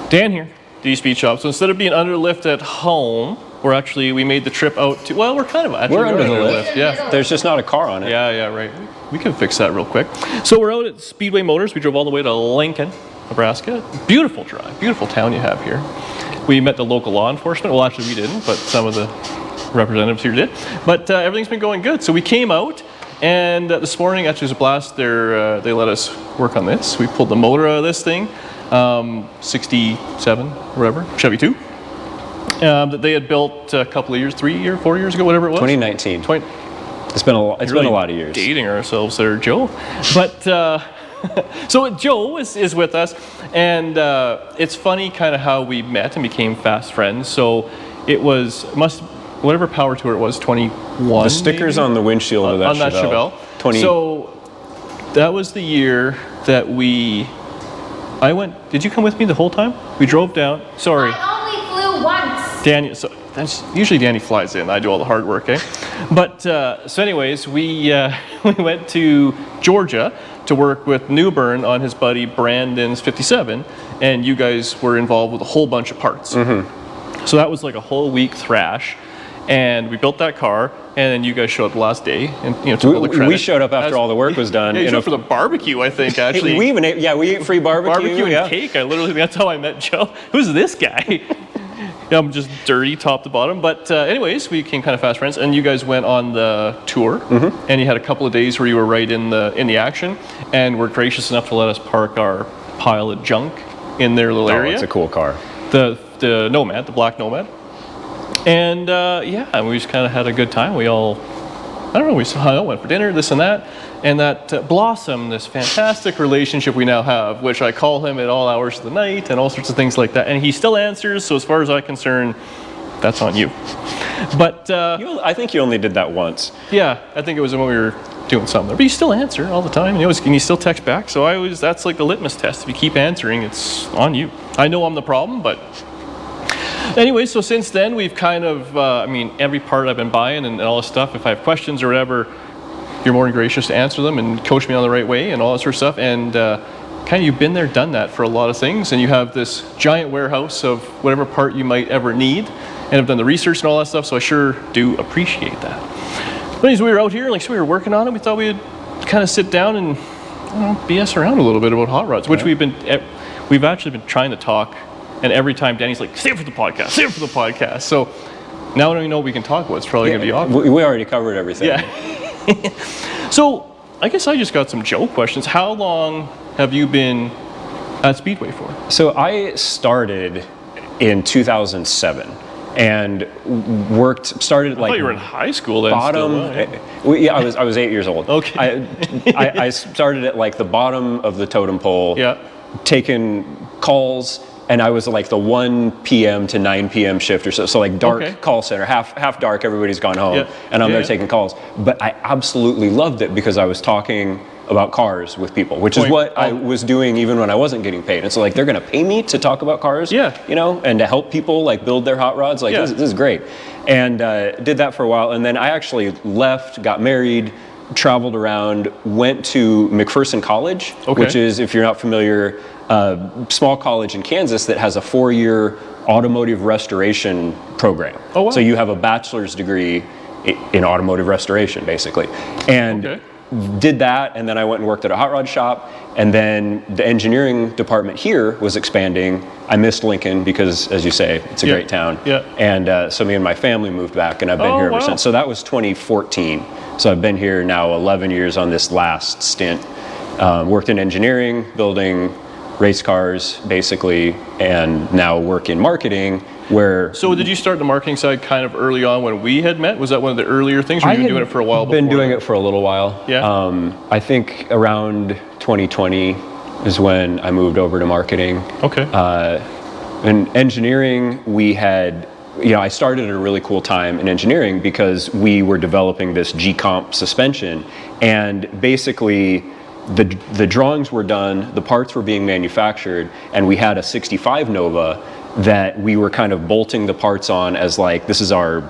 Dan here, D Speed Shop. So instead of being under the lift at home, we made the trip out to, well, we're under the lift. Yeah. There's just not a car on it. Yeah, right. We can fix that real quick. So we're out at Speedway Motors. We drove all the way to Lincoln, Nebraska. Beautiful drive, beautiful town you have here. We met the local law enforcement. Well, actually we didn't, but some of the representatives here did. But everything's been going good. So we came out, and this morning, actually it was a blast. They let us work on this. We pulled the motor out of this thing, 67, whatever, Chevy 2. That they had built a couple of years, 4 years ago, whatever it was. 2019. It's been a lot of years. Dating ourselves there, Joe. But so Joe is with us, and it's funny kind of how we met and became fast friends. So it was whatever power tour it was, 21. The stickers maybe? On the windshield of that Chevelle. 20. So that was the year that I went. Did you come with me the whole time? We drove down. Sorry. I only flew once. Danny, so usually Danny flies in. I do all the hard work, eh? But so anyways, we went to Georgia to work with Newbern on his buddy Brandon's 57, and you guys were involved with a whole bunch of parts. Mm-hmm. So that was like a whole week thrash, and we built that car, and then you guys showed up the last day, and took all the credit. We showed up after all the work was done. Yeah, you showed up for the barbecue, I think. Actually, we ate free barbecue and cake. That's how I met Joe. Who's this guy? Yeah, I'm just dirty top to bottom. But anyways, we became kind of fast friends, and you guys went on the tour, mm-hmm. and you had a couple of days where you were right in the action, and were gracious enough to let us park our pile of junk in their little area. It's a cool car. The Nomad, the black Nomad. And and we just kind of had a good time. We hung out, went for dinner, this and that. And that blossomed this fantastic relationship we now have, which I call him at all hours of the night and all sorts of things like that. And he still answers, so as far as I'm concerned, that's on you. But I think you only did that once. Yeah, I think it was when we were doing something. But you still answer all the time, and you still text back. So that's like the litmus test. If you keep answering, it's on you. I know I'm the problem, but anyway, so since then, we've kind of, every part I've been buying and all this stuff, if I have questions or whatever, you're more than gracious to answer them and coach me on the right way and all that sort of stuff. And kind of you've been there, done that for a lot of things. And you have this giant warehouse of whatever part you might ever need. And have done the research and all that stuff, so I sure do appreciate that. But anyways, we were out here, we were working on it. We thought we'd kind of sit down and, BS around a little bit about hot rods, which we've actually been trying to talk. And every time Danny's like, save it for the podcast. So now when we know what we can talk about, it's probably going to be awkward. We already covered everything. Yeah. So I guess I just got some Joe questions. How long have you been at Speedway for? So I started in 2007 and started I thought you were in high school then. I was 8 years old. Okay. I started at like the bottom of the totem pole, taking calls. And I was like the 1 p.m. to 9 p.m. shift or so like dark call center, half dark, everybody's gone home, and I'm there taking calls. But I absolutely loved it because I was talking about cars with people, which is what I was doing even when I wasn't getting paid. And so like they're gonna pay me to talk about cars, and to help people like build their hot rods. This is great. And did that for a while, and then I actually left, got married, traveled around, went to McPherson College, which is, if you're not familiar, a small college in Kansas that has a 4-year automotive restoration program. Oh, wow. So you have a bachelor's degree in automotive restoration, basically. And did that, and then I went and worked at a hot rod shop, and then the engineering department here was expanding. I missed Lincoln because, as you say, it's a great town. Yeah. And so me and my family moved back, and I've been here ever since. So that was 2014. So I've been here now 11 years on this last stint. Worked in engineering, building race cars, basically, and now work in marketing, where... So did you start the marketing side kind of early on when we had met? Was that one of the earlier things, or you been doing it for a while before? I've been doing it for a little while. Yeah. I think around 2020 is when I moved over to marketing. Okay. In engineering, we had... I started at a really cool time in engineering because we were developing this G-Comp suspension, and basically the drawings were done, the parts were being manufactured, and we had a 65 Nova that we were kind of bolting the parts on as like, this is our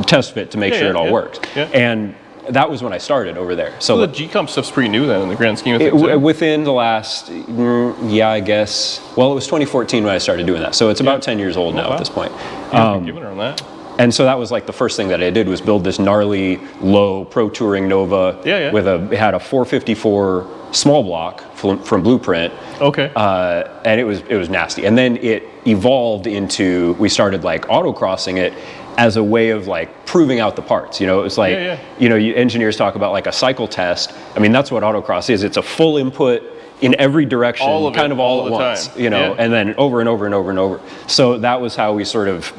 test fit to make sure it all works. Yeah. And that was when I started over there. So the G-Comp stuff's pretty new then in the grand scheme of things. Within the last, I guess, well, it was 2014 when I started doing that. So it's about 10 years old now at this point. Giving her on that. And so that was like the first thing that I did was build this gnarly, low Pro Touring Nova with it had a 454 small block from Blueprint. Okay. And it was nasty. And then it evolved into, we started like autocrossing it as a way of like proving out the parts. You know, it was like, you know, engineers talk about like a cycle test. I mean, that's what autocross is. It's a full input in every direction, all at once, you know, and then over and over and over and over. So that was how we sort of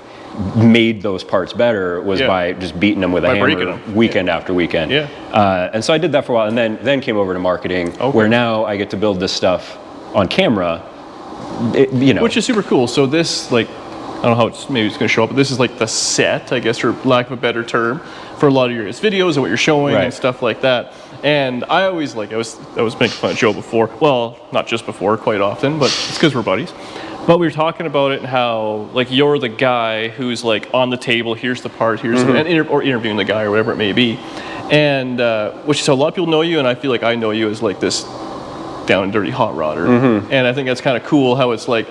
made those parts better, was by just beating them with a hammer weekend after weekend. And so I did that for a while, and then came over to marketing, where now I get to build this stuff on camera, you know. Which is super cool. So this, like, I don't know how maybe it's going to show up, but this is like the set, I guess, for lack of a better term, for a lot of your videos and what you're showing and stuff like that. And I always I was making fun of Joe before. Well, not just before, quite often, but it's because we're buddies. But we were talking about it and how, like, you're the guy who's like on the table, here's the part, here's or interviewing the guy or whatever it may be. And which is how a lot of people know you, and I feel like I know you as like this down and dirty hot rodder. And I think that's kind of cool how it's like,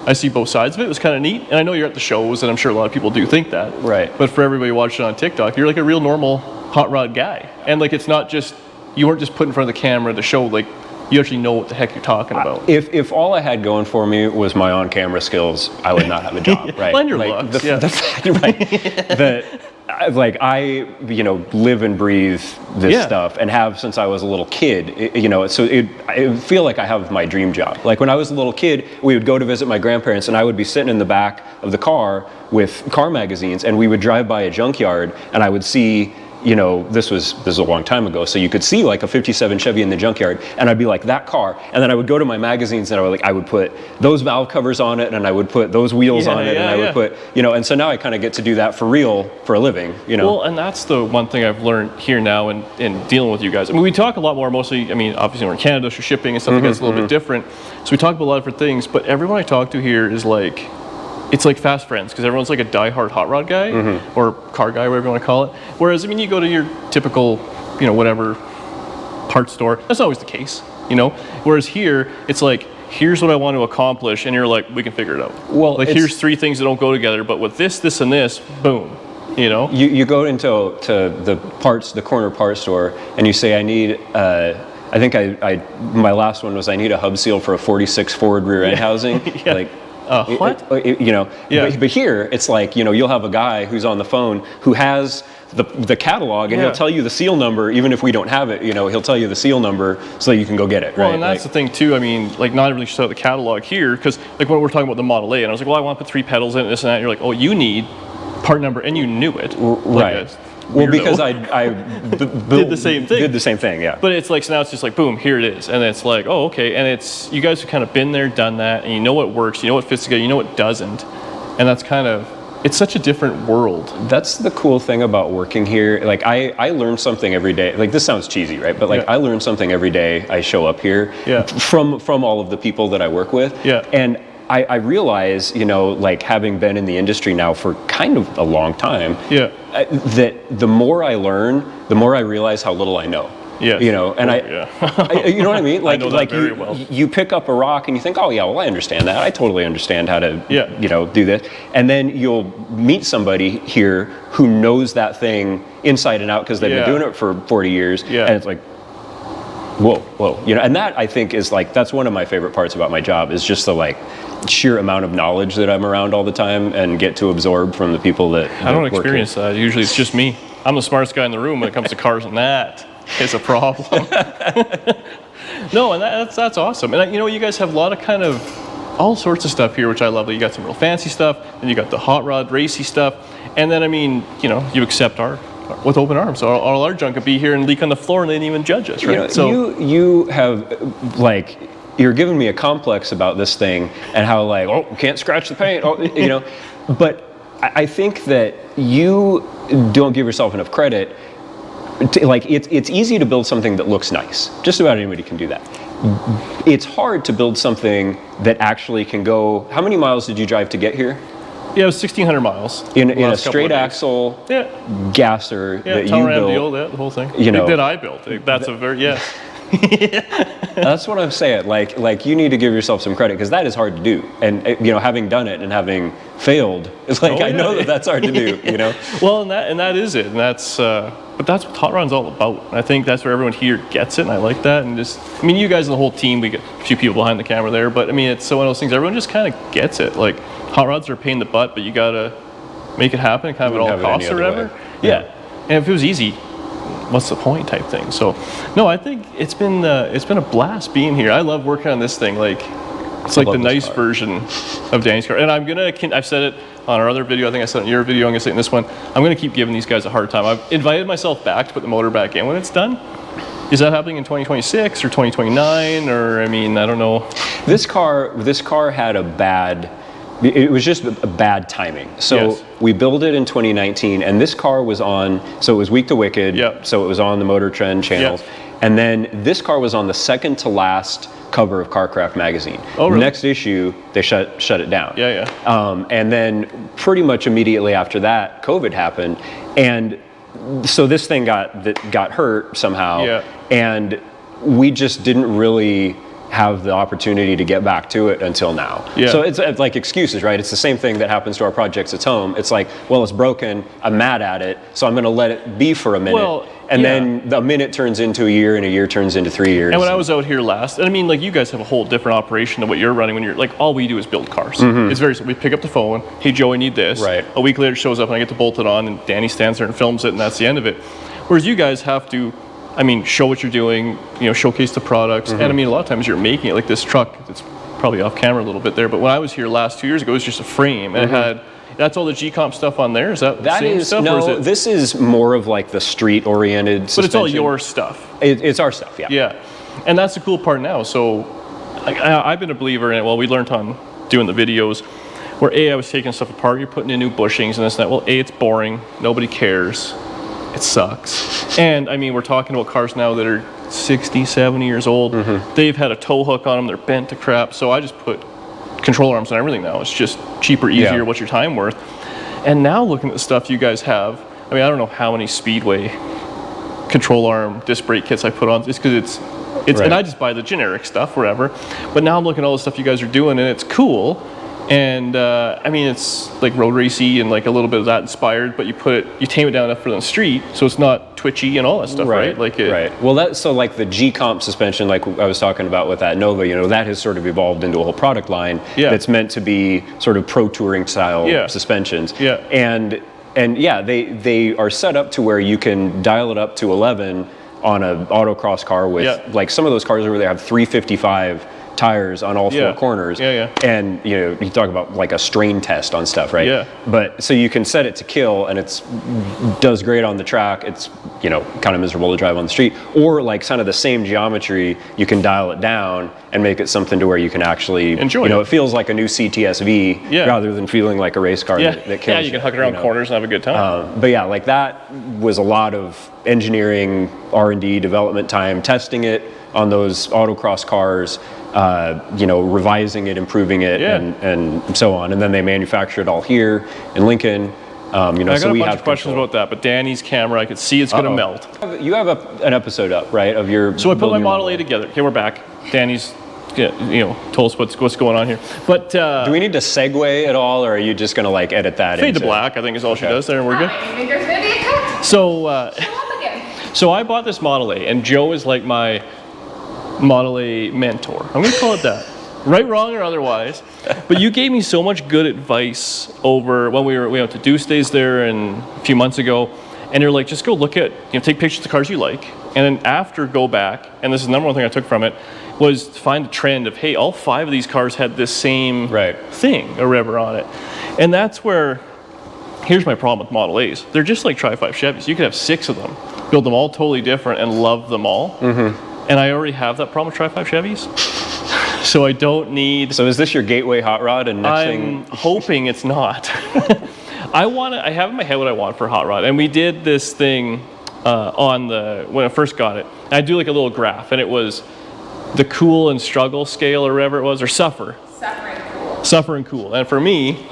I see both sides of it. It was kind of neat. And I know you're at the shows, and I'm sure a lot of people do think that. Right. But for everybody watching on TikTok, you're like a real normal hot rod guy. And like, it's not just, you weren't just put in front of the camera to show, like, you actually know what the heck you're talking about. If all I had going for me was my on-camera skills, I would not have a job, right? And your looks, Like, I, you know, live and breathe this stuff, and have since I was a little kid, you know, so I feel like I have my dream job. Like, when I was a little kid, we would go to visit my grandparents, and I would be sitting in the back of the car with car magazines, and we would drive by a junkyard, and I would see, you know, this was a long time ago, so you could see like a 57 Chevy in the junkyard, and I'd be like, that car. And then I would go to my magazines, and I would put those valve covers on it, and I would put those wheels on it, and I would put, you know, and so now I kind of get to do that for real, for a living, you know. Well, and that's the one thing I've learned here now in dealing with you guys. I mean, we talk a lot more, mostly, I mean, obviously we're in Canada, so shipping and stuff like that's a little bit different. So we talk about a lot of different things, but everyone I talk to here is like, it's like fast friends, because everyone's like a diehard hot rod guy or car guy, whatever you want to call it. Whereas, I mean, you go to your typical, you know, whatever parts store, that's not always the case, you know. Whereas here, it's like, here's what I want to accomplish, and you're like, we can figure it out. Well, like, here's three things that don't go together, but with this, this, and this, boom, you know. You go into the corner parts store, and you say, I need. I think my last one was, I need a hub seal for a 46 forward rear end housing, like. What? You know, but here it's like, you know, you'll have a guy who's on the phone who has the catalog, and he'll tell you the seal number, even if we don't have it. You know, he'll tell you the seal number so you can go get it. Well, right? And that's the thing too. I mean, like, not everybody should have the catalog here, because like when we're talking about the Model A, and I was like, well, I want to put 3 pedals in it, this and that. And you're like, oh, you need part number, and you knew it, right? Well, because I did the same thing. Did the same thing, yeah. But it's like, so now it's just like, boom, here it is. And it's like, oh, okay. And it's, you guys have kind of been there, done that, and you know what works, you know what fits together, you know what doesn't. And that's kind of, it's such a different world. That's the cool thing about working here. Like, I learn something every day. Like, this sounds cheesy, right? But like, I learn something every day I show up here from all of the people that I work with. And I realize, you know, like, having been in the industry now for kind of a long time, that the more I learn, the more I realize how little I know. You know, and you know what I mean? Like, I know that very well. You pick up a rock and you think, oh yeah, well, I understand that. I totally understand how to, you know, do this. And then you'll meet somebody here who knows that thing inside and out, because they've been doing it for 40 years. And it's like, whoa, you know, and that, I think, is like, that's one of my favorite parts about my job, is just the like sheer amount of knowledge that I'm around all the time and get to absorb from the people that I don't experience that. Usually it's just me. I'm the smartest guy in the room when it comes to cars, and that is a problem. No, and that's awesome. And you know, you guys have a lot of kind of all sorts of stuff here, which I love. You got some real fancy stuff, and you got the hot rod racy stuff, and then, I mean, you know, you accept our with open arms. So all our junk could be here and leak on the floor, and they didn't even judge us, right? You know, so you have, like, you're giving me a complex about this thing, and how, like, oh, can't scratch the paint, oh, you know. But I think that you don't give yourself enough credit. Like, it's easy to build something that looks nice. Just about anybody can do that. It's hard to build something that actually can go. How many miles did you drive to get here? Yeah, it was 1,600 miles. In a straight axle gasser that you built. The whole thing. You know, that I built. That's a very, That's what I'm saying. Like you need to give yourself some credit because that is hard to do. And you know, having done it and having failed, it's like I know that's hard to do. You know. Well, and that is it, and that's but that's what Hot Rod's all about. And I think that's where everyone here gets it, and I like that. And just, I mean, you guys and the whole team, we get a few people behind the camera there, but I mean, it's one of those things. Everyone just kind of gets it. Like Hot Rods are a pain in the butt, but you gotta make it happen, kind of at all costs or whatever. Yeah. And if it was easy, what's the point type thing. So no, I think it's been a blast being here. I love working on this thing. Like it's like the nice version of Danny's car. And I've said it on our other video, I think I said it in your video, I'm gonna say it in this one, I'm gonna keep giving these guys a hard time. I've invited myself back to put the motor back in when it's done. Is that happening in 2026 or 2029, or I mean, I don't know. This car had it was just a bad timing. So we built it in 2019, and this car was on, so it was Week to Wicked, so it was on the Motor Trend channels. And then this car was on the second to last cover of CarCraft magazine. Oh, really? Next issue, they shut it down. And then pretty much immediately after that, COVID happened. And so this thing got hurt somehow. And we just didn't really have the opportunity to get back to it until now. So it's like excuses, right? It's the same thing that happens to our projects at home. It's like, well, it's broken, I'm mad at it, so I'm going to let it be for a minute. Then a minute turns into a year, and a year turns into 3 years. And when I was out here last, and I mean, like, you guys have a whole different operation than what you're running when you're, like, all we do is build cars. It's very simple. We pick up the phone, hey, Joe, I need this. A week later it shows up, and I get to bolt it on, and Danny stands there and films it, and that's the end of it. Whereas you guys have to, I mean, show what you're doing, you know, showcase the products. And I mean, a lot of times you're making it, like this truck, it's probably off camera a little bit there, but when I was here last 2 years ago, it was just a frame, and it had, that's all the G-Comp stuff on there? Is that the same stuff? No, this is more of like the street-oriented suspension. But it's all your stuff. It's our stuff, yeah. And that's the cool part now. So I've been a believer in it. Well, we learned on doing the videos where I was taking stuff apart, you're putting in new bushings and this and that. Well, it's boring, nobody cares. It sucks. And I mean, we're talking about cars now that are 60, 70 years old. They've had a tow hook on them, they're bent to crap. So I just put control arms on everything now. It's just cheaper, easier, what's your time worth? And now looking at the stuff you guys have, I mean, I don't know how many Speedway control arm disc brake kits I put on, just because it's and I just buy the generic stuff, whatever. But now I'm looking at all the stuff you guys are doing, and it's cool. And I mean, it's like road racy and like a little bit of that inspired, but you tame it down enough for the street, so it's not twitchy and all that stuff, right? Like Well, that's so like the G-Comp suspension, like I was talking about with that Nova, you know, that has sort of evolved into a whole product line that's meant to be sort of pro touring style suspensions. And they are set up to where you can dial it up to 11 on an autocross car with like some of those cars where they have 355 tires on all four corners. And you know, you talk about like a strain test on stuff, right? But so you can set it to kill, and it's does great on the track. It's, you know, kind of miserable to drive on the street. Or like kind of the same geometry, you can dial it down and make it something to where you can actually enjoy. You know, it feels like a new CTSV rather than feeling like a race car that kills. Yeah, you can huck it around corners and have a good time. But yeah, like that was a lot of engineering, R&D, development time, testing it on those autocross cars. You know, revising it, improving it, and so on. And then they manufacture it all here in Lincoln. You know, I got a bunch of questions about that, but Danny's camera, I could see it's going to melt. You have an episode up, right, of your... So I put my Model A together. Okay, we're back. Danny's, you know, told us what's going on here. But do we need to segue at all, or are you just going to like edit that? Fade to black, I think is all she does there, and we're good. I think there's going to be a cut. So I bought this Model A, and Joe is like my Model A mentor. I'm going to call it that. Right, wrong, or otherwise. But you gave me so much good advice over when we went to Deuce Days there and a few months ago, and you're like, just go look at, you know, take pictures of the cars you like, and then after go back, and this is the number one thing I took from it, was to find a trend of, hey, all 5 of these cars had this same thing or whatever on it. And that's where, here's my problem with Model A's. They're just like Tri-5 Chevys. You could have 6 of them, build them all totally different, and love them all. And I already have that problem with Tri-5 Chevys. So I don't need... So is this your gateway hot rod? And I'm hoping it's not. I have in my head what I want for a hot rod. And we did this thing when I first got it. I do like a little graph, and it was the cool and struggle scale or whatever it was, or suffer. Suffer and cool. Suffer and cool. And for me,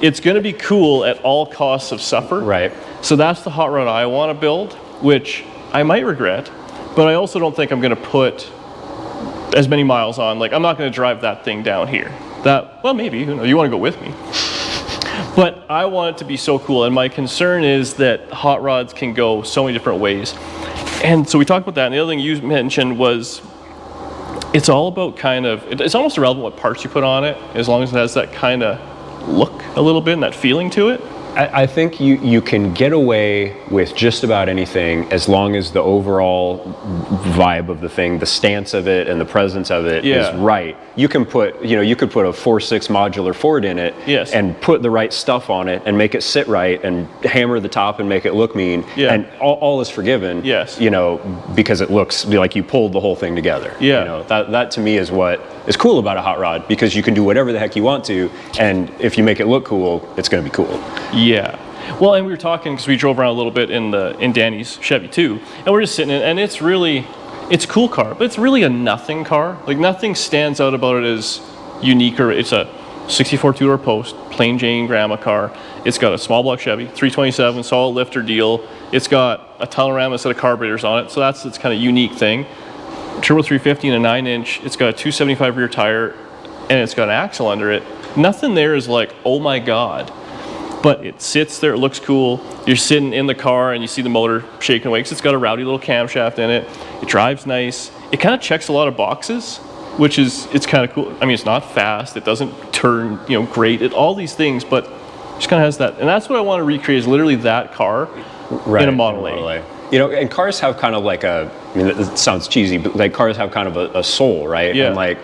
it's going to be cool at all costs of suffer. Right. So that's the hot rod I want to build, which I might regret, but I also don't think I'm going to put as many miles on. Like, I'm not going to drive that thing down here. Well, maybe, you want to go with me. But I want it to be so cool, and my concern is that hot rods can go so many different ways. And so we talked about that, and the other thing you mentioned was it's all about it's almost irrelevant what parts you put on it, as long as it has that kind of look a little bit and that feeling to it. I think you can get away with just about anything as long as the overall vibe of the thing, the stance of it, and the presence of it is right. You can put, you could put a 4.6 modular Ford in it and put the right stuff on it and make it sit right and hammer the top and make it look mean. And all is forgiven. Because it looks like you pulled the whole thing together. That to me is what is cool about a hot rod, because you can do whatever the heck you want to, and if you make it look cool, it's going to be cool. Yeah. Well, and we were talking because we drove around a little bit in Danny's Chevy too, and we're just sitting in, and it's a cool car, but it's really a nothing car. Like, nothing stands out about it as unique, or it's a 64 two-door post, plain Jane grandma car. It's got a small block Chevy, 327, solid lifter deal. It's got a Tunnelorama set of carburetors on it, so that's its kind of unique thing. Turbo 350 and a 9-inch. It's got a 275 rear tire, and it's got an axle under it. Nothing there is like, oh my God. But it sits there, it looks cool. You're sitting in the car and you see the motor shaking away because it's got a rowdy little camshaft in it. It drives nice. It kind of checks a lot of boxes, it's kind of cool. I mean, it's not fast. It doesn't turn, great. All these things, but it just kind of has that. And that's what I want to recreate, is literally that car in a Model A. And cars have kind of like it sounds cheesy, but like cars have kind of a soul, right? Yeah. And like,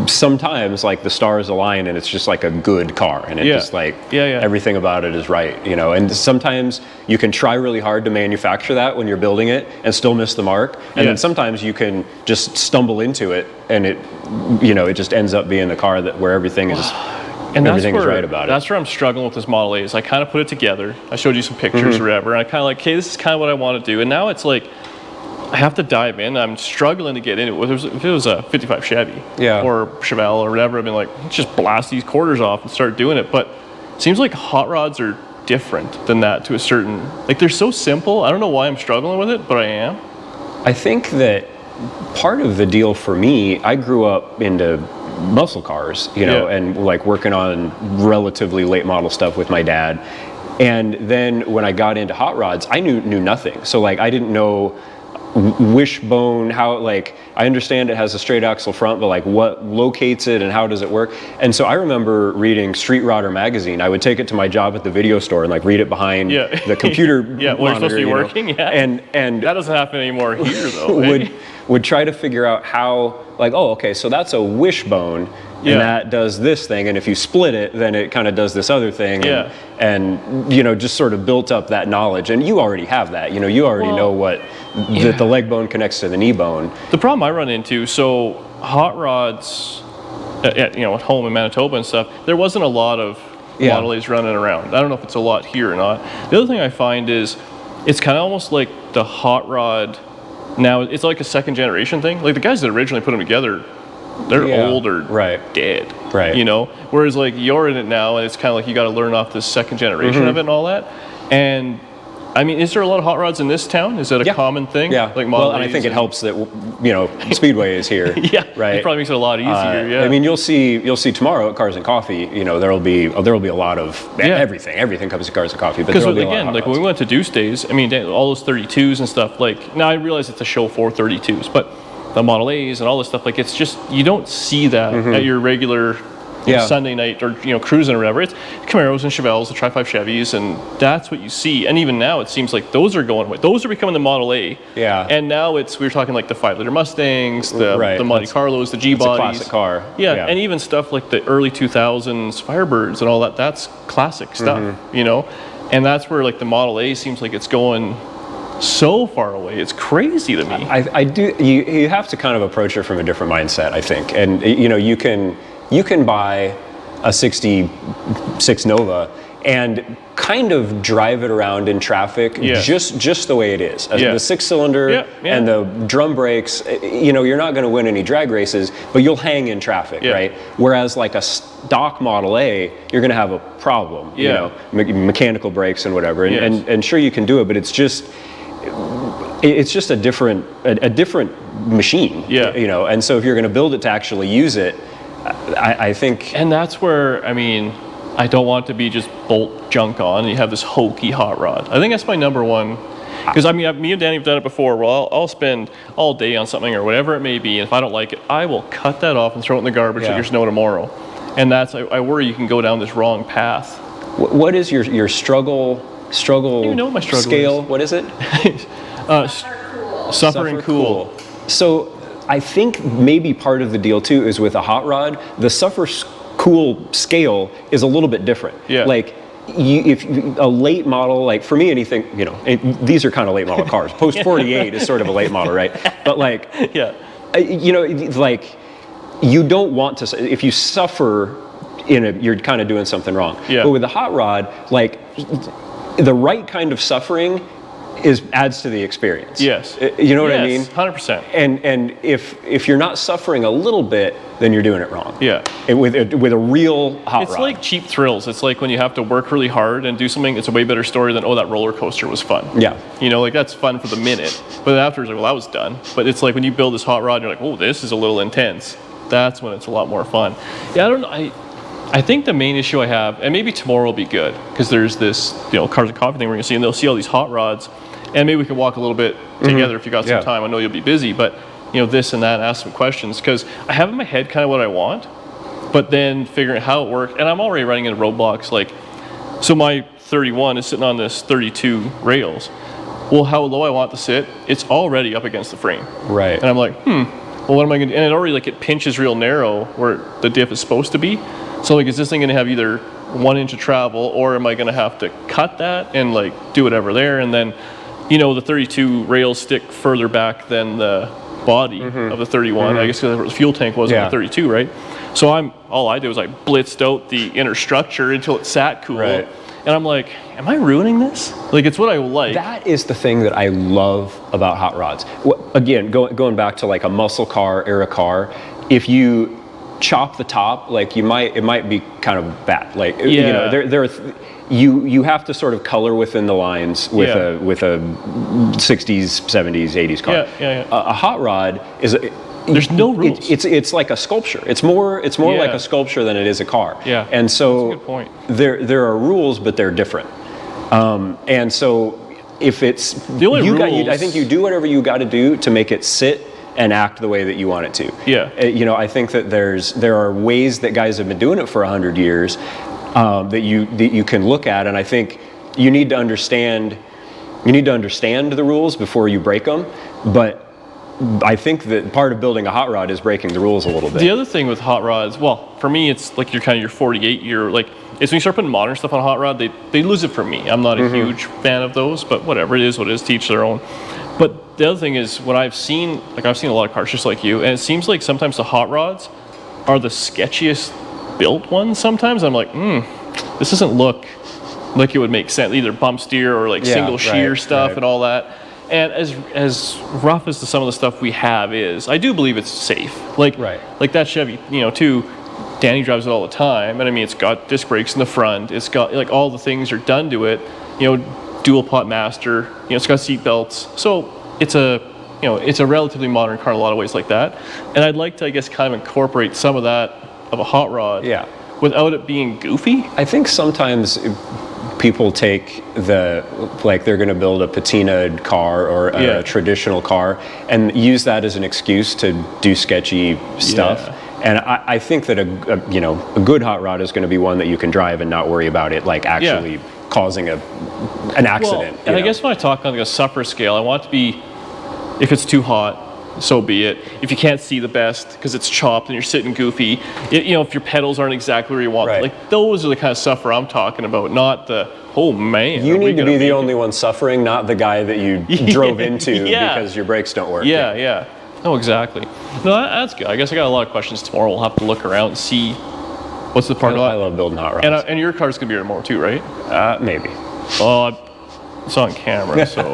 sometimes like the stars align and it's just like a good car, and it just like everything about it is right, and sometimes you can try really hard to manufacture that when you're building it and still miss the mark, and then sometimes you can just stumble into it and it just ends up being the car where everything is everything is right about it. That's where I'm struggling with this Model A. Is I kind of put it together. I showed you some pictures or whatever, and I kind of like, hey, this is kind of what I want to do, and now it's like I have to dive in. I'm struggling to get in it. If it was a 55 Chevy or Chevelle or whatever, I'd been like, let's just blast these quarters off and start doing it. But it seems like hot rods are different than that to a certain, like, they're so simple. I don't know why I'm struggling with it, but I am. I think that part of the deal for me, I grew up into muscle cars, and like working on relatively late model stuff with my dad. And then when I got into hot rods, I knew nothing. So like, I didn't know wishbone, how, like, I understand it has a straight axle front, but like what locates it and how does it work? And so I remember reading Street Rodder magazine. I would take it to my job at the video store and like read it behind the computer when you're supposed to be working. And that doesn't happen anymore here though. would try to figure out how, like, oh, okay, so that's a wishbone, and that does this thing, and if you split it, then it kind of does this other thing, and just sort of built up that knowledge. And you already have that, you already know what that the leg bone connects to the knee bone. The problem I run into, so hot rods, at home in Manitoba and stuff, there wasn't a lot of Model A's running around. I don't know if it's a lot here or not. The other thing I find is it's kind of almost like the hot rod now, it's like a second generation thing. Like, the guys that originally put them together, they're old or dead, whereas like you're in it now, and it's kind of like you got to learn off this second generation of it and all that. And I mean, is there a lot of hot rods in this town? Is that a common thing? Yeah. Like Model and I think it helps that Speedway is here. Right. It probably makes it a lot easier. I mean, you'll see tomorrow at Cars and Coffee. There'll be a lot of everything. Everything comes to Cars and Coffee. But because again, like when we went to Deuce Days, I mean, all those 32s and stuff. Like, now I realize it's a show for 32s, but the Model A's and all this stuff, like, it's just, you don't see that at your regular Sunday night or cruising or whatever. It's Camaros and Chevelles, the Tri-5 Chevys, and that's what you see. And even now, it seems like those are going away. Those are becoming the Model A. Yeah. And now we were talking like the 5-liter Mustangs, the Monte Carlos, the G-bodies. It's a classic car. Yeah, and even stuff like the early 2000s Firebirds and all that. That's classic stuff, And that's where like the Model A seems like it's going so far away. It's crazy to me. I do. You have to kind of approach it from a different mindset, I think. And you can buy a 66 Nova and kind of drive it around in traffic just the way it is. The 6-cylinder and the drum brakes, you know, you're not going to win any drag races, but you'll hang in traffic, right? Whereas like a stock Model A, you're going to have a problem, you know, mechanical brakes and whatever. And sure, you can do it, but it's just a different machine, you know. And so if you're going to build it to actually use it, I think. And that's where, I mean, I don't want to be just bolt junk on and you have this hokey hot rod. I think that's my number one. Because I mean, me and Danny have done it before. Well, I'll spend all day on something or whatever it may be, and if I don't like it, I will cut that off and throw it in the garbage like there's no tomorrow. And that's, I worry you can go down this wrong path. What is your struggle you know what my struggle scale? Is. What is it? Suffer and cool. So I think maybe part of the deal too is with a hot rod, the suffer cool scale is a little bit different. Like if a late model, like for me, anything, you know, these are kind of late model cars. Post 48 is sort of a late model, right? But like, you know, like you don't want to, if you suffer you're kind of doing something wrong. But with a hot rod, like the right kind of suffering adds to the experience. You know what I mean? 100%. And if you're not suffering a little bit, then you're doing it wrong. And with a real hot rod. It's like cheap thrills. It's like when you have to work really hard and do something, it's a way better story than, oh, that roller coaster was fun. You know, like that's fun for the minute. But then afterwards, like, well, that was done. But it's like when you build this hot rod, you're like, oh, this is a little intense. That's when it's a lot more fun. I don't know. I think the main issue I have, and maybe tomorrow will be good, because there's this, you know, Cars and Coffee thing we're going to see, and they'll see all these hot rods. And maybe we can walk a little bit together if you got some time. I know you'll be busy, but you know, this and that, and ask some questions, because I have in my head kind of what I want, but then figuring out how it works. And I'm already running into roadblocks. Like, so my 31 is sitting on this 32 rails. Well, how low I want to sit, it's already up against the frame. And I'm like, well, what am I going to do? And it already, like, it pinches real narrow where the diff is supposed to be. So like, is this thing going to have either 1 inch of travel, or am I going to have to cut that and like do whatever there? And then, you know, the 32 rails stick further back than the body of the 31. I guess because the fuel tank was on the 32, right? So all I did was I blitzed out the inner structure until it sat cool. And I'm like, am I ruining this? Like, it's what I like. That is the thing that I love about hot rods. Again, going back to like a muscle car era car, if you chop the top, like it might be kind of bad. Like, you know, you have to sort of color within the lines with a 60s, 70s, 80s car. A hot rod is there's no rules. It's like a sculpture. It's more like a sculpture than it is a car. And so that's a good point. There are rules, but they're different. And so if it's the only rules, I think you do whatever you got to do to make it sit and act the way that you want it to. You know, I think that there are ways that guys have been doing it for 100 years that you can look at, and I think you need to understand the rules before you break them. But I think that part of building a hot rod is breaking the rules a little bit. The other thing with hot rods, well, for me, it's like your 48 year, like, it's when you start putting modern stuff on a hot rod, they lose it for me. I'm not a huge fan of those, but whatever, it is what it is, teach their own. But the other thing is, when I've seen a lot of cars just like you, and it seems like sometimes the hot rods are the sketchiest built ones sometimes. I'm like, this doesn't look like it would make sense, either bump steer or like single shear stuff and all that. And as rough as some of the stuff we have is, I do believe it's safe. Like that Chevy, you know, too, Danny drives it all the time, and I mean, it's got disc brakes in the front, it's got like all the things are done to it, you know, dual pot master, you know, it's got seat belts, so it's a relatively modern car in a lot of ways like that. And I'd like to, I guess, kind of incorporate some of that of a hot rod without it being goofy. I think sometimes people take they're going to build a patinaed car or a traditional car and use that as an excuse to do sketchy stuff. And I think that a good hot rod is going to be one that you can drive and not worry about it like actually causing an accident. Well, and I guess when I talk on like a suffer scale, I want it to be, if it's too hot, so be it. If you can't see the best because it's chopped and you're sitting goofy, you know, if your pedals aren't exactly where you want them, like those are the kind of suffer I'm talking about, not the, oh man. You need to be the only one suffering, not the guy that you drove into because your brakes don't work. No, exactly. No, that's good. I guess I got a lot of questions tomorrow. We'll have to look around and see What's the part? I love building hot rods. And your car's gonna be a remote too, right? Maybe. Well, it's on camera, so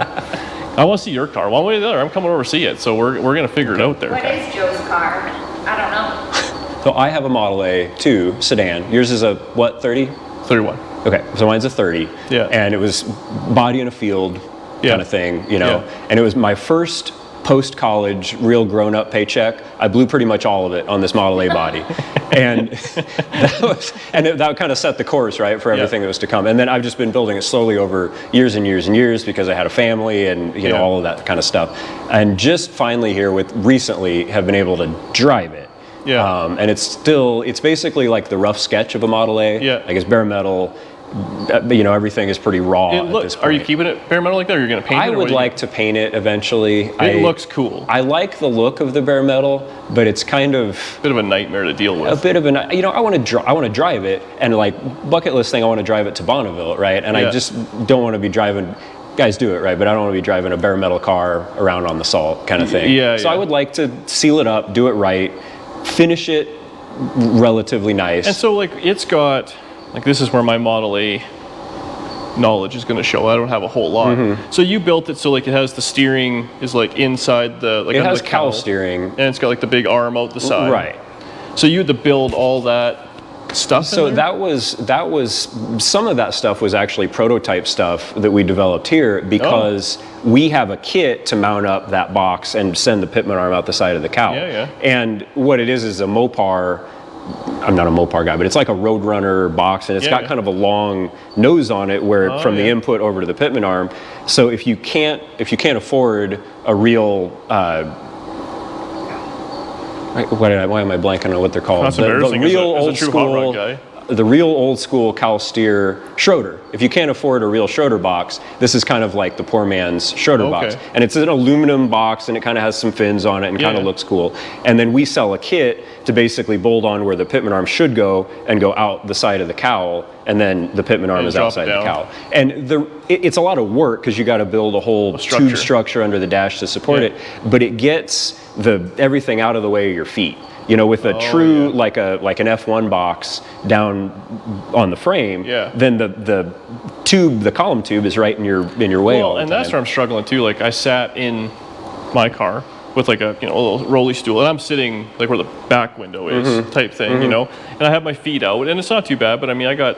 I want to see your car. One way or the other, I'm coming over to see it, so we're gonna figure it out there. What is Joe's car? I don't know. So I have a Model A2 sedan. Yours is a what, 30? 31. Okay, so mine's a 30. Yeah. And it was body in a field kind of thing, you know. Yeah. And it was my first post-college, real grown-up paycheck. I blew pretty much all of it on this Model A body. And that kind of set the course, right, for everything that was to come. And then I've just been building it slowly over years and years and years because I had a family and, you know, all of that kind of stuff. And just finally here recently have been able to drive it. Yeah. And it's basically like the rough sketch of a Model A. Yeah. Like it's bare metal. You know, everything is pretty raw at this point. Are you keeping it bare metal like that, or are you going to paint it? I would like to paint it eventually. It looks cool. I like the look of the bare metal, but it's kind of a bit of a nightmare to deal with. A bit of a, you know, I want to drive it, and like bucket list thing, I want to drive it to Bonneville, right? And I just don't want to be driving. Guys do it, right? But I don't want to be driving a bare metal car around on the salt kind of thing. So I would like to seal it up, do it right, finish it relatively nice. And so like it's got. Like this is where my Model A knowledge is going to show. I don't have a whole lot. So you built it so like it has the steering is like inside the like it has the cowl steering, and it's got like the big arm out the side. Right. So you had to build all that stuff. So that was some of that stuff was actually prototype stuff that we developed here because we have a kit to mount up that box and send the pitman arm out the side of the cowl. And what it is a Mopar. I'm not a Mopar guy, but it's like a Roadrunner box, and it's got kind of a long nose on it, where from the input over to the pitman arm. So if you can't afford a real, why am I blanking on what they're called? That's embarrassing. The real as a old true school. hot rod guy. The real old school cowl steer Schroeder. If you can't afford a real Schroeder box, this is kind of like the poor man's Schroeder box. And it's an aluminum box, and it kind of has some fins on it and kind of looks cool. And then we sell a kit to basically bolt on where the pitman arm should go and go out the side of the cowl, and then the pitman arm is outside the cowl. And it's a lot of work because you got to build a whole tube structure under the dash to support it, but it gets everything out of the way of your feet. You know, with a true like an F1 box down on the frame, then the column tube is right in your way all the time. And that's where I'm struggling too. Like I sat in my car with like a little rolly stool, and I'm sitting like where the back window is type thing, you know, and I have my feet out, and it's not too bad, but I mean I got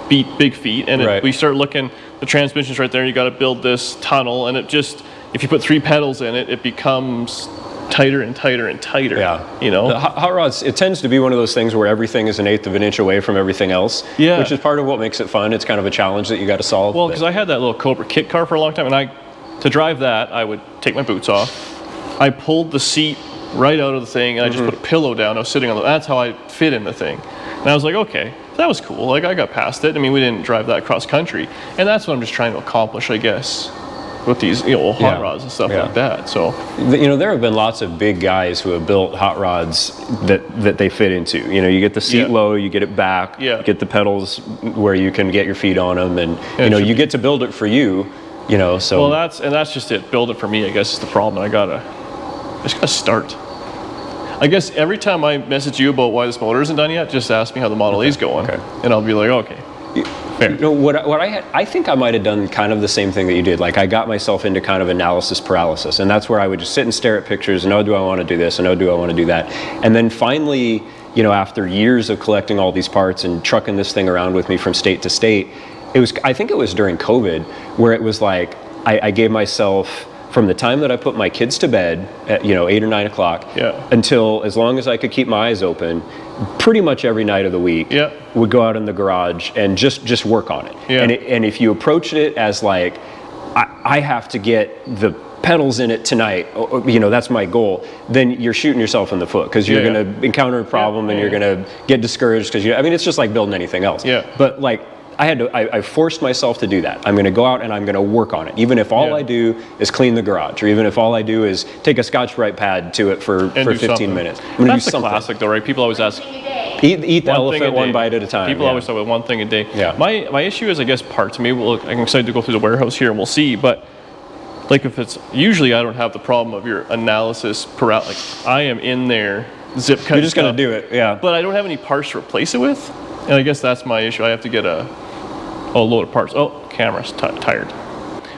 big feet, and we start looking, the transmission's right there, and you got to build this tunnel, and it just, if you put 3 pedals in it, it becomes tighter and tighter and tighter. You know, the hot rods, it tends to be one of those things where everything is 1/8 of an inch away from everything else. Which is part of what makes it fun. It's kind of a challenge that you got to solve. Well, because I had that little Cobra kit car for a long time, and to drive that, I would take my boots off. I pulled the seat right out of the thing, and I just put a pillow down. I was sitting on that's how I fit in the thing. And I was like, okay, that was cool. Like I got past it. I mean, we didn't drive that cross country, and that's what I'm just trying to accomplish, I guess, with these hot rods and stuff like that. So there have been lots of big guys who have built hot rods that they fit into. You get the seat low, you get it back, you get the pedals where you can get your feet on them, and you get to build it for you. So well, that's just it. Build it for me, I guess, is the problem. I just gotta start. I guess every time I message you about why this motor isn't done yet, just ask me how the Model A is going, and I'll be like, okay. Fair. What I think I might have done kind of the same thing that you did. Like I got myself into kind of analysis paralysis, and that's where I would just sit and stare at pictures and, oh, do I want to do this? And oh, do I want to do that? And then finally, after years of collecting all these parts and trucking this thing around with me from state to state, I think it was during COVID where it was like I gave myself, from the time that I put my kids to bed at 8 or 9 o'clock until as long as I could keep my eyes open, pretty much every night of the week, would go out in the garage and just work on it. And if you approach it as like, I have to get the pedals in it tonight, that's my goal, then you're shooting yourself in the foot, because you're going to encounter a problem and you're going to get discouraged, because it's just like building anything else. But like, I forced myself to do that. I'm going to go out and I'm going to work on it, even if all I do is clean the garage, or even if all I do is take a Scotch-Brite pad to it for 15 minutes. That's the classic, though, right? People always ask, eat the elephant one bite at a time. People always talk about one thing a day. My issue is, I guess, parts. Maybe I'm excited to go through the warehouse here and we'll see, but like if it's, usually I don't have the problem of your analysis paralysis. Like I am in there zip cut. You're just going to do it, yeah. But I don't have any parts to replace it with. And I guess that's my issue. I have to get a load of parts. Oh, camera's tired.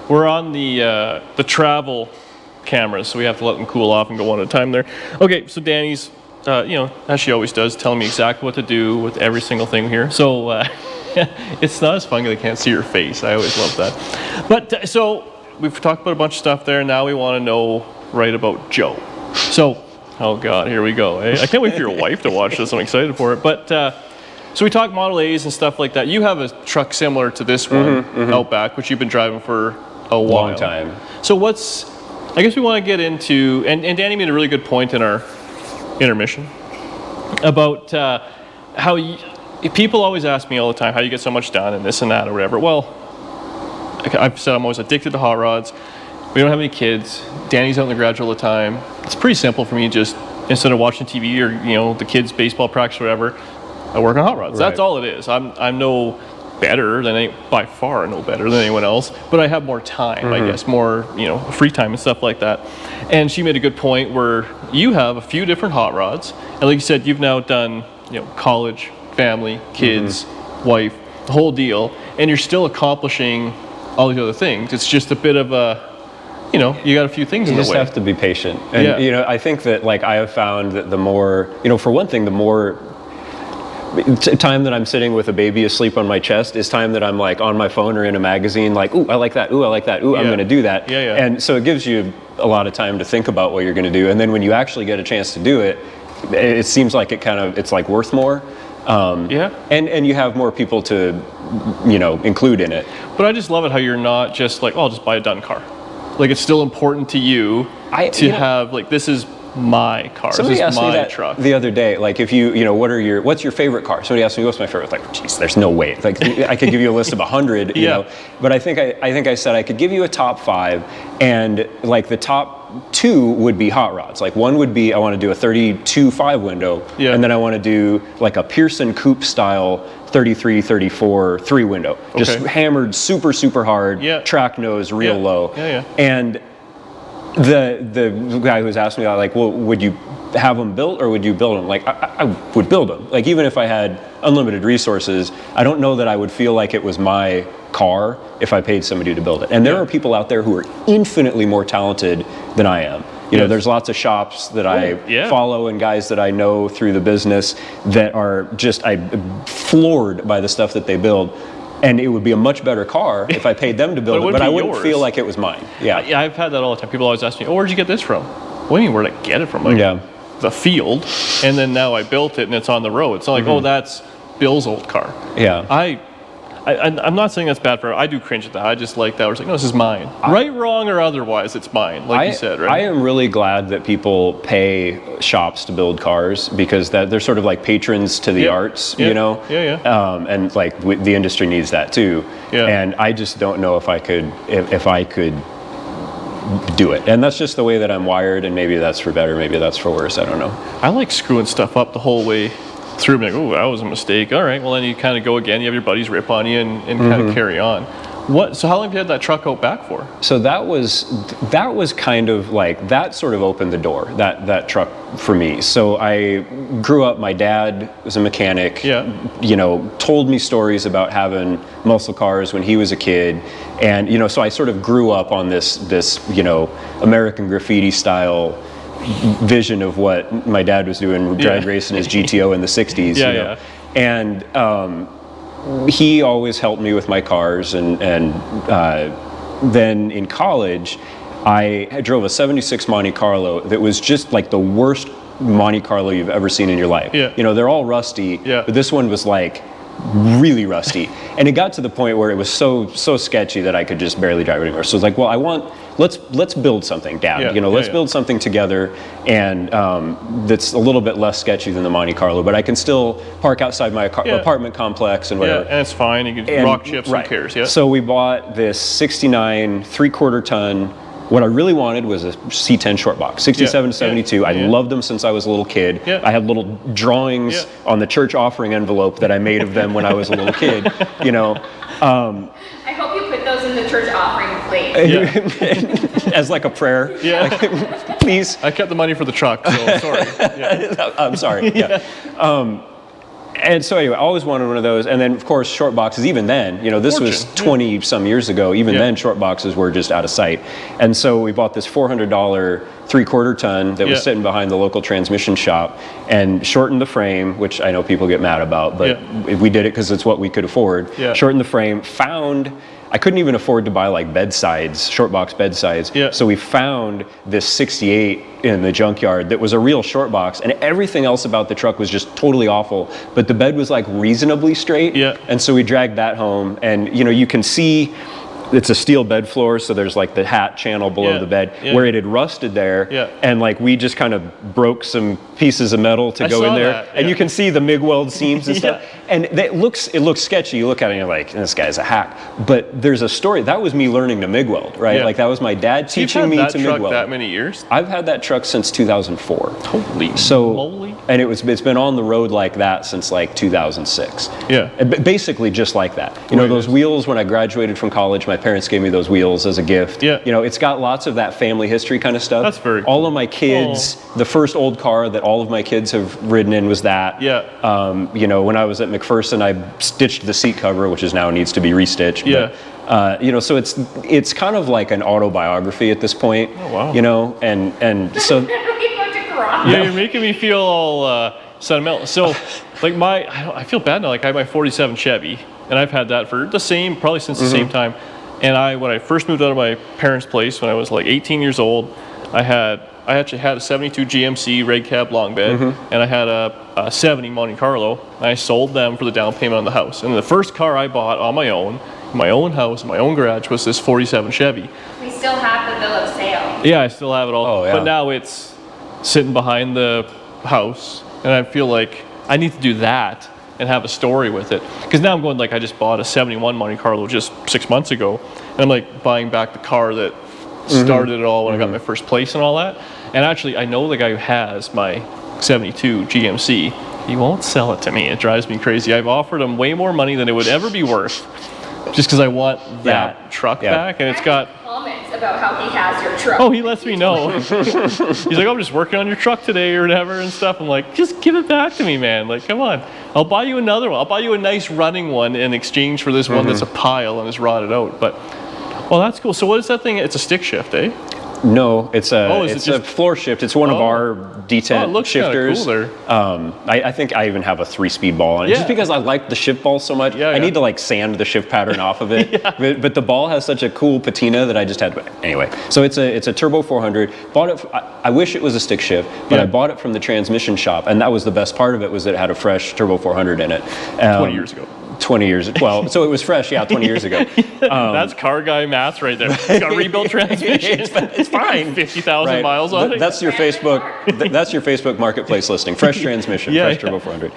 We're on the travel cameras, so we have to let them cool off and go one at a time there. Okay, so Danny's, as she always does, telling me exactly what to do with every single thing here. So it's not as fun because I can't see your face. I always love that. But so we've talked about a bunch of stuff there. Now we want to know right about Joe. So, oh God, here we go. I can't wait for your wife to watch this. I'm excited for it. But so we talk Model A's and stuff like that. You have a truck similar to this one, Outback, which you've been driving for a while. Long time. So I guess we want to get into, and Danny made a really good point in our intermission about how people always ask me all the time how you get so much done and this and that or whatever. Well, I've said I'm always addicted to hot rods. We don't have any kids. Danny's out in the garage all the time. It's pretty simple for me. Just instead of watching TV or the kids' baseball practice or whatever, I work on hot rods. Right. That's all it is. I'm no better than by far no better than anyone else, but I have more time, I guess, more free time and stuff like that. And she made a good point where you have a few different hot rods, and like you said, you've now done college, family, kids, wife, the whole deal, and you're still accomplishing all these other things. It's just a bit of a you got a few things in the way. You just have to be patient. And I think that I have found that the more, for one thing, the more time that I'm sitting with a baby asleep on my chest is time that I'm on my phone or in a magazine, ooh, I like that, ooh, I like that, ooh, I'm going to do that. And so it gives you a lot of time to think about what you're going to do. And then when you actually get a chance to do it, it seems like it's worth more. And you have more people to, include in it. But I just love it how you're not just I'll just buy a done car. It's still important to you to have, this is my car. Somebody this is asked me my that truck. The other day, if what's your favorite car? Somebody asked me, what's my favorite? Geez, there's no way. I could give you a list of 100, but I think I said I could give you a top 5, and the top 2 would be hot rods. One would be I want to do a 32 5-window, and then I want to do a Pearson coupe style 33, 34 3-window, just hammered super, super hard, track nose real low, and the guy who was asking me, well, would you have them built or would you build them? I would build them. Even if I had unlimited resources, I don't know that I would feel like it was my car if I paid somebody to build it. And there are people out there who are infinitely more talented than I am. There's lots of shops that I follow and guys that I know through the business that are I'm floored by the stuff that they build. And it would be a much better car if I paid them to build it, but I wouldn't feel like it was mine. Yeah, I've had that all the time. People always ask me, where'd you get this from? What do you mean, where'd I get it from? The field, and then now I built it and it's on the road. It's not that's Bill's old car. Yeah. I'm not saying that's bad for her. I do cringe at that. I just like that. We're no, this is mine. Right, wrong, or otherwise, it's mine, you said, right? I am really glad that people pay shops to build cars because they're sort of like patrons to the arts, and the industry needs that too. Yeah. And I just don't know if I could do it. And that's just the way that I'm wired, and maybe that's for better, maybe that's for worse, I don't know. I like screwing stuff up the whole way through, oh, that was a mistake. All right, well then you kind of go again. You have your buddies rip on you and kind of carry on. So how long have you had that truck out back for? So that was kind of that sort of opened the door, that truck for me. So I grew up, my dad was a mechanic, told me stories about having muscle cars when he was a kid. And, so I sort of grew up on this American Graffiti style vision of what my dad was doing, drag racing his GTO in the 60s. And he always helped me with my cars, and then in college I drove a 76 Monte Carlo that was just the worst Monte Carlo you've ever seen in your life. They're all rusty, but this one was really rusty, and it got to the point where it was so sketchy that I could just barely drive it anymore. So it's well, let's build something, Dad. Let's build something together, and that's a little bit less sketchy than the Monte Carlo, but I can still park outside my apartment complex and whatever. And it's fine. You can rock chips. Who cares? Yeah. So we bought this '69 3/4 ton. What I really wanted was a C10 short box, 67 to 72. I loved them since I was a little kid. I had little drawings on the church offering envelope that I made of them when I was a little kid. I hope you put those in the church offering plate. please. Yeah. As like a prayer. Yeah. Like, please. I kept the money for the truck, so sorry. Yeah. I'm sorry. Yeah. And so anyway, I always wanted one of those. And then, of course, short boxes, even then, this was 20 some years ago. Even then, short boxes were just out of sight. And so we bought this $400 3/4 ton that was sitting behind the local transmission shop and shortened the frame, which I know people get mad about, but we did it because it's what we could afford. Yeah. Shortened the frame, I couldn't even afford to buy like bedsides, short box bedsides. Yeah. So we found this 68 in the junkyard that was a real short box, and everything else about the truck was just totally awful. But the bed was like reasonably straight. Yeah. And so we dragged that home, and you can see it's a steel bed floor, so there's like the hat channel below the bed where it had rusted there. Yeah. And like we just kind of broke some pieces of metal to go in there. That, and you can see the MIG weld seams and stuff. And it looks sketchy. You look at it and you're like, this guy's a hack. But there's a story. That was me learning to MIG weld, right? Like that was my dad teaching me to MIG weld. You've had that truck that many years? I've had that truck since 2004. Holy moly. And it's been on the road like that since like 2006. Yeah. Basically just like that. Those wheels, when I graduated from college, my parents gave me those wheels as a gift. Yeah. It's got lots of that family history kind of stuff. That's very cool. All of my kids, the first old car that all of my kids have ridden in was that. Yeah. When I was at McPherson, I stitched the seat cover, which now needs to be restitched. Yeah. But, so it's kind of like an autobiography at this point. Oh, wow. And so. Yeah, you're making me feel all sentimental. So, like I feel bad now. Like I have my 47 Chevy, and I've had that for probably since the same time. And when I first moved out of my parents' place when I was like 18 years old, I actually had a 72 GMC red cab long bed, and I had a 70 Monte Carlo. And I sold them for the down payment on the house. And the first car I bought on my own, in my own house, in my own garage, was this 47 Chevy. We still have the bill of sale. Yeah, I still have it all. Oh, yeah. But now it's sitting behind the house, and I feel like I need to do that and have a story with it. Because now I'm going like I just bought a 71 Monte Carlo just 6 months ago, and I'm like buying back the car that started it all when I got my first place and all that. And actually, I know the guy who has my 72 GMC. He won't sell it to me. It drives me crazy. I've offered him way more money than it would ever be worth, just because I want that truck back. And it's got comments about how he has your truck. Oh, he lets me know. He's like, I'm just working on your truck today or whatever and stuff. I'm like, just give it back to me, man. Like, come on. I'll buy you another one. I'll buy you a nice running one in exchange for this one that's a pile and is rotted out. But, well, that's cool. So what is that thing? It's a stick shift, eh? No, it's a it's a floor shift. It's one of our detent it looks shifters. Cool there. I think I even have a 3-speed ball on it. Just because I like the shift ball so much. I need to like sand the shift pattern off of it. But the ball has such a cool patina that I just had to. Anyway, so it's a turbo 400. Bought it. I wish it was a stick shift, but I bought it from the transmission shop, and that was the best part of it, was that it had a fresh turbo 400 in it. 20 years ago. 20 years. Well, so it was fresh, 20 years ago. That's car guy math right there. It's got a rebuilt transmission. It's fine. 50,000 miles on it. That's your Facebook. That's your Facebook Marketplace listing. Fresh transmission, fresh turbo 400.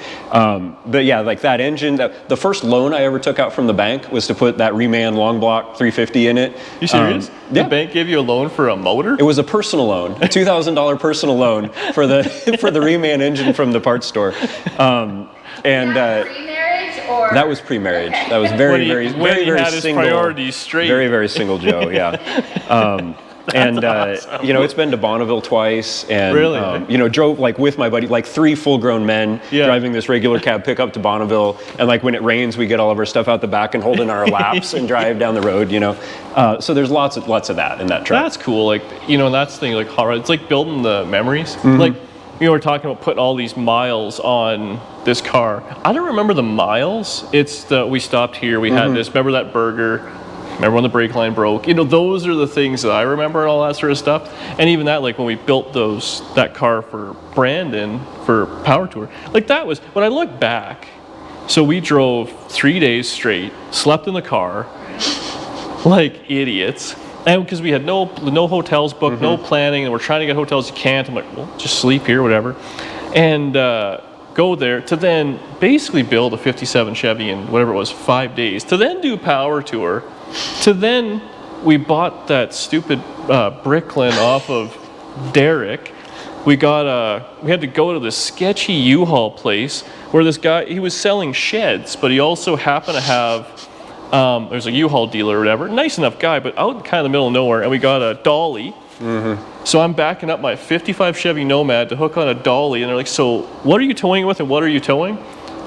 But yeah, like that engine. The first loan I ever took out from the bank was to put that Reman long block 350 in it. You serious? The bank gave you a loan for a motor? It was a personal loan, a $2,000 personal loan for the Reman engine from the parts store. Or? That was pre-marriage. That was very single. Priorities straight. Very single Joe. Yeah. And awesome. It's been to Bonneville twice, and really, drove like with my buddy, like 3 full-grown men driving this regular cab pickup to Bonneville, and like when it rains, we get all of our stuff out the back and hold in our laps and drive down the road. So there's lots of that in that truck. That's cool. Like that's the thing. Like it's like building the memories. Like we're talking about putting all these miles on this car. I don't remember the miles. It's we stopped here. We had this. Remember that burger? Remember when the brake line broke? Those are the things that I remember and all that sort of stuff. And even that, like when we built that car for Brandon for Power Tour, like that was, when I look back, so we drove 3 days straight, slept in the car, like idiots. And because we had no hotels booked, no planning, and we're trying to get hotels, you can't. I'm like, well, just sleep here, whatever. And go there to then basically build a 57 Chevy in whatever it was, 5 days, to then do Power Tour, to then we bought that stupid Bricklin off of Derek. We had to go to this sketchy U-Haul place where this guy, he was selling sheds, but he also happened to have There's a U-Haul dealer or whatever, nice enough guy, but out in kind of the middle of nowhere, and we got a dolly. So I'm backing up my 55 Chevy Nomad to hook on a dolly, and they're like, so what are you towing it with, and what are you towing?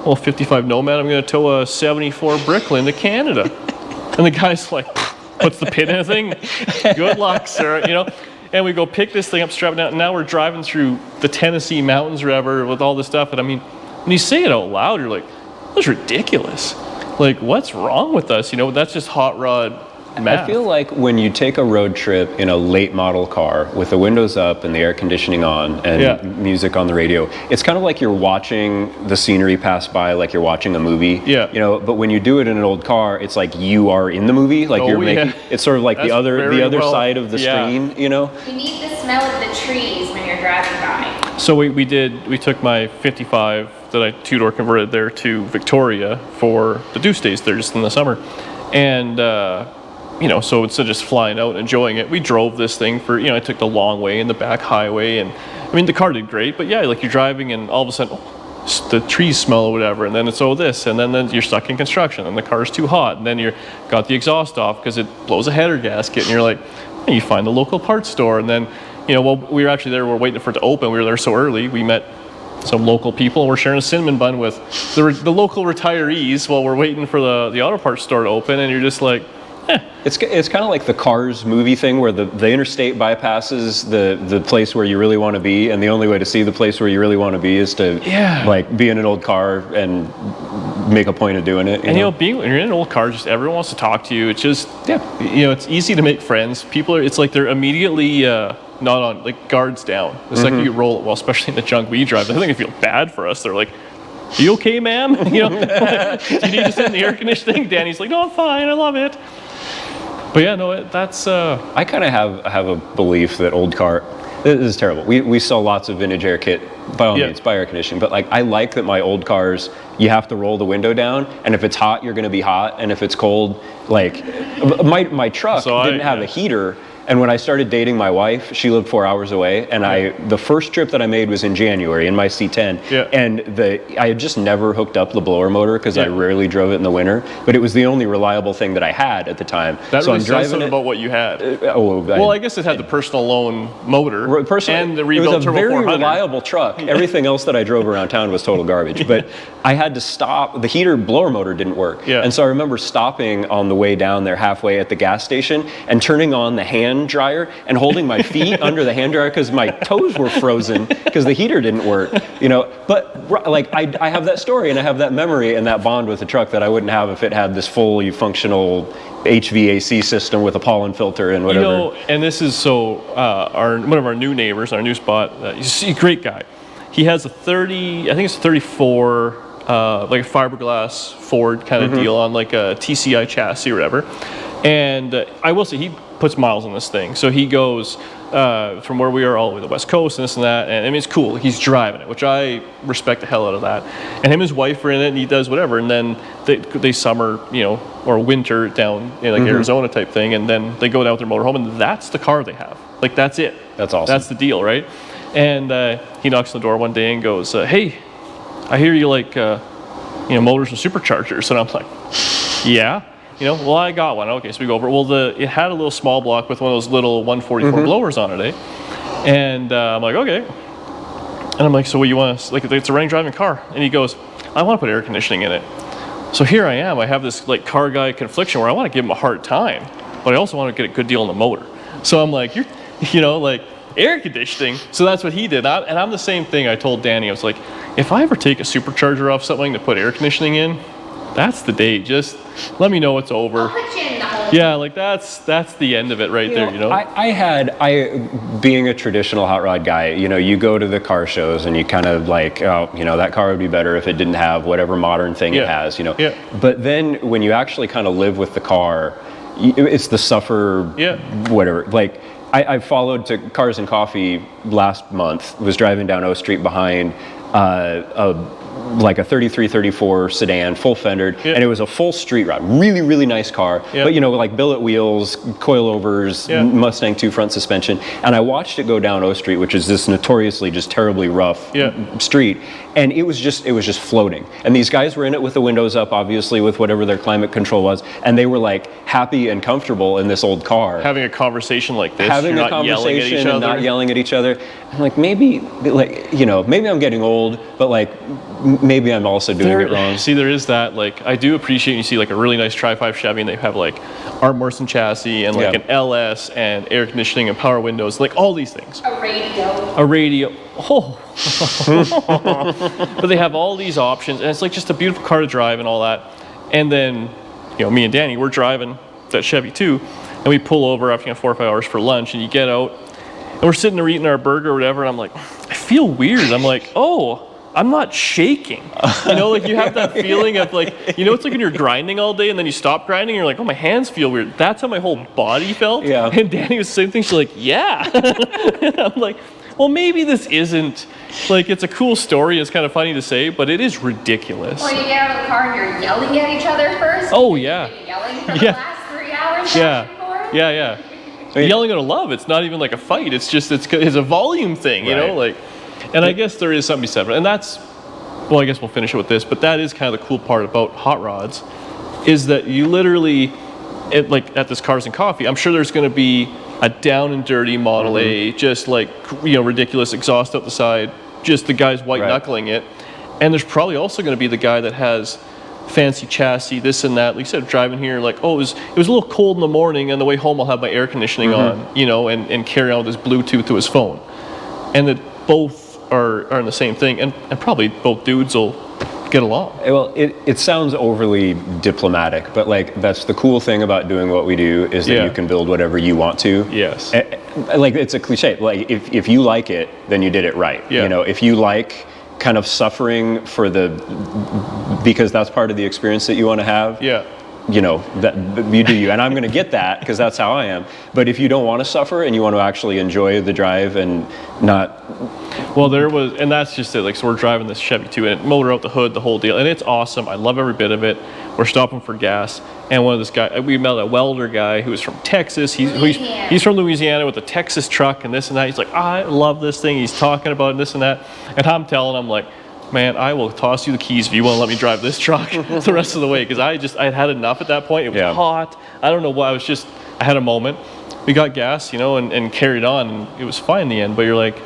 Well, 55 Nomad, I'm going to tow a 74 Bricklin to Canada. And the guy's like, puts the pin in the thing. Good luck, sir. You know. And we go pick this thing up, strap it down, and now we're driving through the Tennessee mountains or whatever with all this stuff. And I mean, when you say it out loud, you're like, that's ridiculous. Like, what's wrong with us? You know, that's just hot rod math. I feel like when you take a road trip in a late model car with the windows up and the air conditioning on and music on the radio, it's kind of like you're watching the scenery pass by, like you're watching a movie. Yeah. You know, but when you do it in an old car, it's like you are in the movie. Like you're making. It's sort of like the other side of the screen. You know. You need the smell of the trees when you're driving by. So we took my 55 that I two-door converted there to Victoria for the Deuce Days there just in the summer, and you know, so instead of just flying out and enjoying it, we drove this thing for, you know, I took the long way and the back highway, and I mean the car did great, but yeah, like you're driving and all of a sudden the trees smell or whatever, and then it's this, and then you're stuck in construction and the car's too hot, and then you got the exhaust off because it blows a header gasket, and you're like, and you find the local parts store, and then, you know, well, we were actually there, we're waiting for it to open, we were there so early, we met some local people, and we're sharing a cinnamon bun with the local retirees while we're waiting for the auto parts store to open, and you're just like, It's kind of like the Cars movie thing where the interstate bypasses the place where you really want to be, and the only way to see the place where you really want to be is to like be in an old car and make a point of doing it. You know, when you're in an old car, just everyone wants to talk to you. It's just you know, it's easy to make friends. People are, it's like they're immediately not on, like, guards down. The second you roll it, well, especially in the junk we drive, I think they feel bad for us. They're like, "Are you okay, ma'am? You know, do you need to sit in the air conditioning?" Danny's like, "No, I'm fine. I love it." But yeah, no, that's. I kind of have a belief that old car. This is terrible. We sell lots of vintage air kit, by all means, buy air conditioning. But like, I like that my old cars, you have to roll the window down, and if it's hot, you're going to be hot, and if it's cold, like, my truck didn't have a heater. And when I started dating my wife, she lived 4 hours away, and the first trip that I made was in January in my C10, and I had just never hooked up the blower motor because I rarely drove it in the winter, but it was the only reliable thing that I had at the time. That really says something about what you had. I guess it had the personal loan motor and the rebuilt Turbo 400. It was a very reliable truck. Everything else that I drove around town was total garbage, but I had to stop. The heater blower motor didn't work, and so I remember stopping on the way down there halfway at the gas station and turning on the hand dryer and holding my feet under the hand dryer because my toes were frozen because the heater didn't work, you know. But like, I have that story and I have that memory and that bond with the truck that I wouldn't have if it had this fully functional HVAC system with a pollen filter and whatever. You know, and this is so one of our new neighbors, our new spot, he's a great guy. He has a 34 like a fiberglass Ford kind of deal on like a TCI chassis or whatever. And I will say he puts miles on this thing. So he goes from where we are all the way to the West Coast and this and that. And I mean, it's cool. He's driving it, which I respect the hell out of that. And him and his wife are in it, and he does whatever. And then they summer, you know, or winter down in like Arizona type thing. And then they go down with their motorhome, and that's the car they have. Like, that's it. That's awesome. That's the deal, right? And he knocks on the door one day and goes, "Hey, I hear you like, you know, motors and superchargers." And I'm like, "Yeah." You know, well, I got one. Okay, so we go over. Well, it had a little small block with one of those little 144 blowers on it, eh? And I'm like, okay. And I'm like, so what you want to, like, it's a running, driving car. And he goes, "I want to put air conditioning in it." So here I am. I have this like car guy confliction where I want to give him a hard time, but I also want to get a good deal on the motor. So I'm like, you know, like, air conditioning. So that's what he did. And I'm the same thing. I told Danny, I was like, if I ever take a supercharger off something to put air conditioning in, that's the date. Just let me know it's over. I'll put you in the hole. Yeah, like that's the end of it right there, you know? I being a traditional hot rod guy, you know, you go to the car shows and you kind of like, oh, you know, that car would be better if it didn't have whatever modern thing it has, you know? Yeah. But then when you actually kind of live with the car, it's the suffer, whatever. Like, I followed to Cars and Coffee last month, was driving down O Street behind a like a 33, 34 sedan, full fendered, and it was a full street ride. Really, really nice car. But, you know, like billet wheels, coilovers, Mustang 2 front suspension. And I watched it go down O Street, which is this notoriously just terribly rough street. And it was just floating. And these guys were in it with the windows up, obviously, with whatever their climate control was. And they were like happy and comfortable in this old car. Having a conversation like this. Having a conversation and not yelling at each other. I'm like, maybe, like, you know, maybe I'm getting old, but like, maybe I'm also doing it wrong. See, there is that. Like, I do appreciate you see like a really nice Tri-5 Chevy, and they have like Art Morrison chassis and like an LS and air conditioning and power windows, like all these things. A radio. A radio. Oh. But they have all these options, and it's like just a beautiful car to drive and all that. And then, you know, me and Danny, we're driving that Chevy too, and we pull over after 4 or 5 hours for lunch, and you get out, and we're sitting there eating our burger or whatever, and I'm like, I feel weird. I'm like, oh, I'm not shaking. You know, like you have that feeling of like, you know, it's like when you're grinding all day and then you stop grinding and you're like, oh, my hands feel weird. That's how my whole body felt. Yeah. And Danny was the same thing. She's like, yeah. And I'm like, well, maybe this isn't, like, it's a cool story. It's kind of funny to say, but it is ridiculous. Well, you get out of the car and you're yelling at each other first. Oh, yeah. You've been yelling for the last 3 hours. Yeah. Yelling out of love. It's not even like a fight. It's just, it's a volume thing, you know, like. And I guess there is something to be said for it. And that's, well, I guess we'll finish it with this, but that is kind of the cool part about hot rods, is that you literally, like at this Cars and Coffee, I'm sure there's going to be a down and dirty Model A, just like, you know, ridiculous exhaust out the side, just the guy's white knuckling it. And there's probably also going to be the guy that has fancy chassis, this and that. Like you said, driving here, like, oh, it was a little cold in the morning, and the way home I'll have my air conditioning on, you know, and carry on with his Bluetooth to his phone. And that both are in the same thing, and probably both dudes will get along. Well, it sounds overly diplomatic, but like that's the cool thing about doing what we do is that you can build whatever you want to. Yes. Like it's a cliche. Like if you like it, then you did it right. Yeah. You know, if you like kind of suffering because that's part of the experience that you want to have. Yeah. You know, that you do you, and I'm going to get that because that's how I am. But if you don't want to suffer and you want to actually enjoy the drive and not, well, and that's just it. Like, so we're driving this Chevy too, and it motor out the hood, the whole deal, and it's awesome. I love every bit of it. We're stopping for gas, and one of this guy, we met a welder guy who was from Texas. He's from Louisiana with a Texas truck and this and that. He's like, I love this thing. He's talking about this and that, and I'm telling him like, man, I will toss you the keys if you want to let me drive this truck the rest of the way, because I had had enough at that point. It was hot. I don't know why. I had a moment. We got gas, you know, and carried on, and it was fine in the end. But you're like,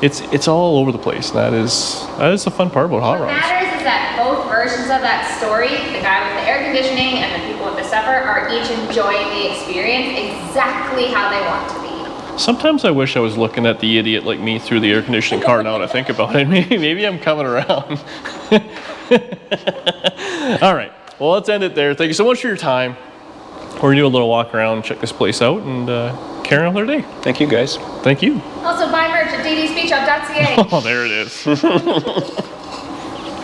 it's all over the place. And that is the fun part about hot rods. What matters is that both versions of that story, the guy with the air conditioning and the people with the supper, are each enjoying the experience exactly how they want to be. Sometimes I wish I was looking at the idiot like me through the air conditioning car now that I think about it. Maybe I'm coming around. All right. Well, let's end it there. Thank you so much for your time. We're going to do a little walk around, check this place out, and carry on with our day. Thank you, guys. Thank you. Also, buy merch at ddspeechshop.ca. Oh, there it is.